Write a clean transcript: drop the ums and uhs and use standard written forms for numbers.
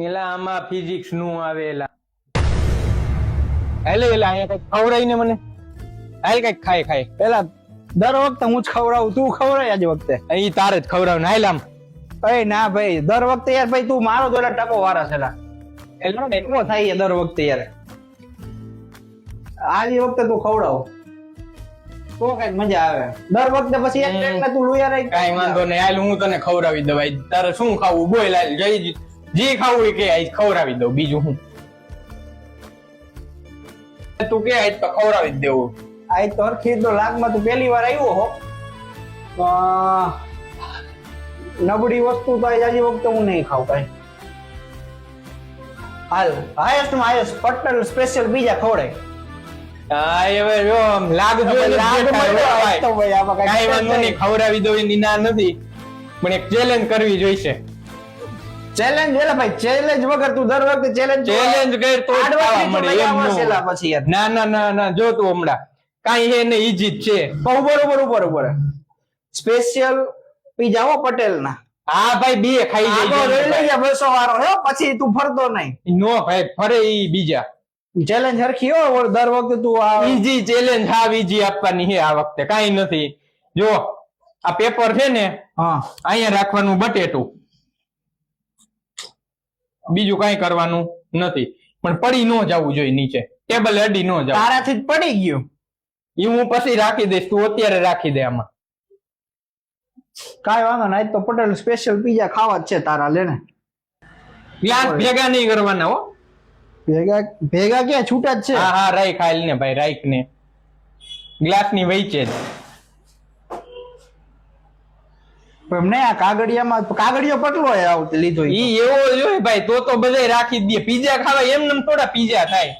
એલા આમાં ફિઝિક્સ નું આવેલા એટલે અહીંયા કઈક ખવડાવીને મને હાલ કઈક ખાય ખાય પેલા દર વખતે હું જ ખવડાવું, તું ખવડાય આજ વખતે. એ તારે જ ખવડાવ ને હાલ આમ. ભાઈ ના ભાઈ, દર વખતે યાર ભાઈ તું મારો તો એટલે ટકો વારા છે એટલે એટલો થાય દર વખતે યાર. આજ વખતે તું ખવડાવ તો કઈક મજા આવે. દર વખતે પછી એક પ્લેટમાં તું લુયા રહી. કાઈ વાંધો નહીં, હાલ હું તને ખવડાવી દઉં. ભાઈ તારે શું ખાવું બોલ, હાલ જે ખાવું એ કે આજ ખવડાવી દઉં. બીજું હું તું કે આજ તો ખવડાવી જ દેવું. આજ તો હરખી તો લાગમાં તું પહેલી વાર આવ્યો હો. નબળી વસ્તુ તો આજ વખતે હું નહીં ખાવ કઈ. હાલ હાઈએસ્ટ માં હાઈએસ્ટ પટેલ સ્પેશિયલ બીજા ખવડાય. હા હવે જો લાગ કાઈ વાંધો નહીં, ખવડાવી દઉં એની ના નથી, પણ એક ચેલેન્જ કરવી જોઈશે. ચેલેન્જ એટલે ભાઈ ચેલેન્જ વગર તું દર વખતે ચેલેન્જ કર તો જ ખાવા મળે એમ નો. પછી યાર ના ના ના ના, જો તું હમણાં કાઈ હે ને ઈજી જ છે. ઉપર સ્પેશિયલ પીઝા હો પટેલ ના. હા ભાઈ બે ખાઈ જાય 200 વાળો હે, પછી તું ફરતો નહીં. નો ભાઈ ફરે ઈ બીજા ચેલેન્જ હરખી હો દર વખતે તું આ ઈજી ચેલેન્જ. હા ઈજી આપવાની છે આ વખતે, કાઈ નથી. જો આ પેપર છે ને, હા અહીંયા રાખવાનું બટેટું, બીજું કઈ કરવાનું નથી. પણ પડી નો જવું જોઈએ નીચે, ટેબલ અડી નો જાવ. તારાથી જ પડી ગયું એ હું પછી રાખી દઈશ, તું અત્યારે રાખી દે આમાં. કાઈ વાંધો નહીં, તો પટેલ સ્પેશિયલ પીઝા ખાવા જ છે તારા. લેને ગ્લાસ ભેગા નહીં કરવાના હો. ભેગા ક્યાં છૂટા જ છે. હા હા રાઈક હાલ ને ભાઈ, રાઈક ને ગ્લાસ ની વચ્ચે જ. એમને આ કાગળિયો પટલો લીધો ઈ એવો જોઈએ ભાઈ, તો બધાય રાખી જ દે. પીઝા ખાવા એમ થોડા પીઝા થાય.